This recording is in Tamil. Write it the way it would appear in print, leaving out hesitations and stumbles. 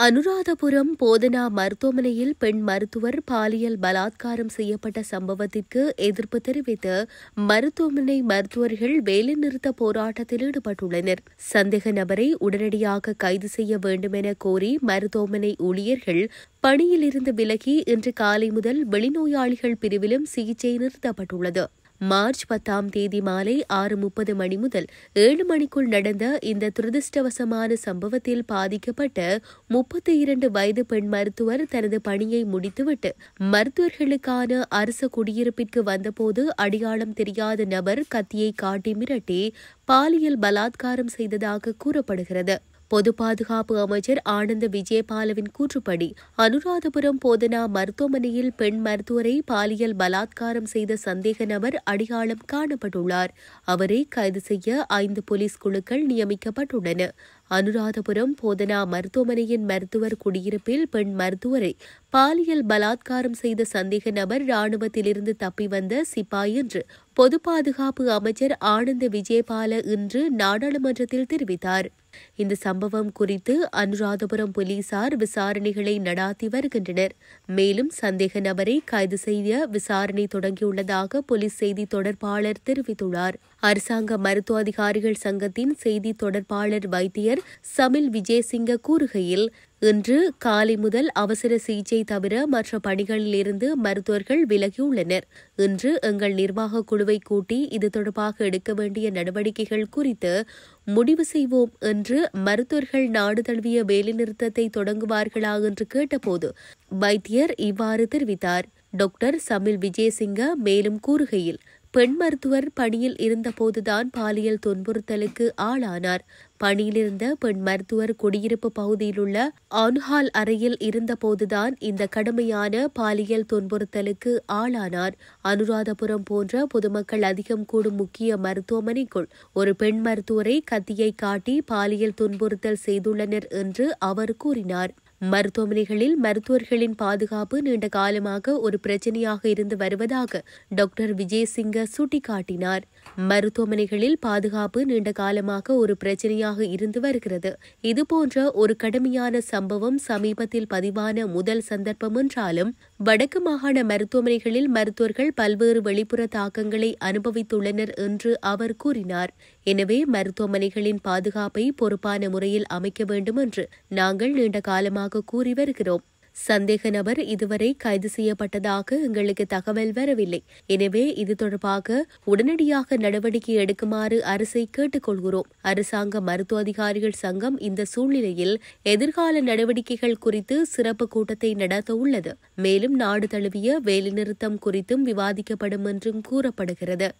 அனுராதபுரம் போதனா மருத்துவமனையில் பெண் மருத்துவர் பாலியல் பலாத்காரம் செய்யப்பட்ட சம்பவத்திற்கு எதிர்ப்பு தெரிவித்து மருத்துவமனை மருத்துவர்கள் வேலைநிறுத்த போராட்டத்தில் ஈடுபட்டுள்ளனர். சந்தேக நபரை உடனடியாக கைது செய்ய வேண்டும் என கோரி மருத்துவமனை ஊழியர்கள் பணியிலிருந்து விலகி இன்று காலை முதல் வெளிநோயாளிகள் பிரிவிலும் சிகிச்சை நிறுத்தப்பட்டுள்ளது. மார்ச் 10ஆம் தேதி மாலை 6:30 மணி முதல் 7 மணிக்குள் நடந்த இந்த துரதிருஷ்டவசமான சம்பவத்தில் பாதிக்கப்பட்ட 32 வயது பெண் மருத்துவர் தனது பணியை முடித்துவிட்டு மருத்துவர்களுக்கான அரசு குடியிருப்பிற்கு வந்தபோது அடையாளம் தெரியாத நபர் கத்தியை காட்டி மிரட்டி பாலியல் பலாத்காரம் செய்ததாக கூறப்படுகிறது. பொது பாதுகாப்பு அமைச்சர் ஆனந்த விஜயபாலவின் கூற்றுப்படி அனுராதபுரம் போதனா மருத்துவமனையில் பெண் மருத்துவரை பாலியல் பலாத்காரம் செய்த சந்தேக நபர் அடையாளம் காணப்பட்டுள்ளார். அவரை கைது செய்ய 5 போலீஸ் குழுக்கள் நியமிக்கப்பட்டுள்ளன. அனுராதபுரம் போதனா மருத்துவமனையின் மருத்துவர் குடியிருப்பில் பெண் மருத்துவரை பாலியல் பலாத்காரம் செய்த சந்தேக நபர் ராணுவத்திலிருந்து தப்பி வந்த சிப்பாய் என்று பொது பாதுகாப்பு அமைச்சர் ஆனந்த விஜயபால இன்று நாடாளுமன்றத்தில் தெரிவித்தார். இந்த சம்பவம் குறித்து அனுராதபுரம் போலீசார் விசாரணைகளை நடாத்தி வருகின்றனர். மேலும் சந்தேக நபரை கைது செய்ய விசாரணை தொடங்கியுள்ளதாக போலீஸ் செய்தி தொடர்பாளர் தெரிவித்துள்ளார். அரசாங்க மருத்துவ அதிகாரிகள் சங்கத்தின் செய்தி தொடர்பாளர் வைத்தியர் சமில் விஜயசிங்க கூறுகையில், இன்று காலை முதல் அவசர சிகிச்சை தவிர மற்ற பணிகளில் இருந்து மருத்துவர்கள் விலகியுள்ளனர். இன்று எங்கள் நிர்வாக குழுவை கூட்டி இது தொடர்பாக எடுக்க வேண்டிய நடவடிக்கைகள் குறித்து முடிவு செய்வோம் என்று மருத்துவர்கள் நாடு தழுவிய வேலைநிறுத்தத்தை தொடங்குவார்களா என்று கேட்டபோது வைத்தியர் இவ்வாறு தெரிவித்தார். டாக்டர் சமில் விஜயசிங்க மேலும் கூறுகையில், பெண் மருத்துவர் பணியில் இருந்தபோதுதான் பாலியல் துன்புறுத்தலுக்கு ஆளானார். பணியிலிருந்த பெண் மருத்துவர் குடியிருப்பு பகுதியிலுள்ள ஆன்ஹால் அறையில் இருந்தபோதுதான் இந்த கடுமையான பாலியல் துன்புறுத்தலுக்கு ஆளானார். அனுராதபுரம் போன்ற பொதுமக்கள் அதிகம் கூடும் முக்கிய மருத்துவமனைக்குள் ஒரு பெண் மருத்துவரை கத்தியை காட்டி பாலியல் துன்புறுத்தல் செய்துள்ளனர் என்று அவர் கூறினார். மருத்துவமனைகளில் மருத்துவர்களின் பாதுகாப்பு நீண்ட காலமாக ஒரு பிரச்சினையாக இருந்து வருவதாக டாக்டர் விஜயசிங்க சுட்டிக்காட்டினார். மருத்துவமனைகளில் பாதுகாப்பு நீண்ட காலமாக ஒரு பிரச்சினையாக இருந்து வருகிறது. இதுபோன்ற ஒரு கடுமையான சம்பவம் சமீபத்தில் பதிவான முதல் சந்தர்ப்பம் என்றாலும் வடக்கு மாகாண மருத்துவமனைகளில் மருத்துவர்கள் பல்வேறு வெளிப்புற தாக்கங்களை அனுபவித்துள்ளனர் என்று அவர் கூறினார். எனவே மருத்துவமனைகளின் பாதுகாப்பை பொறுப்பான முறையில் அமைக்க வேண்டும் என்று நாங்கள் நீண்ட காலமாக கூறி வருகிறோம். சந்தேக நபர் இதுவரை கைது செய்யப்பட்டதாக எங்களுக்கு தகவல் வரவில்லை. எனவே இது தொடர்பாக உடனடியாக நடவடிக்கை எடுக்குமாறு அரசை கேட்டுக்கொள்கிறோம். அரசாங்க மருத்துவ அதிகாரிகள் சங்கம் இந்த சூழ்நிலையில் எதிர்கால நடவடிக்கைகள் குறித்து சிறப்பு கூட்டத்தை நடத்த உள்ளது. மேலும் நாடு தழுவிய வேலைநிறுத்தம் குறித்தும் விவாதிக்கப்படும் என்றும் கூறப்படுகிறது.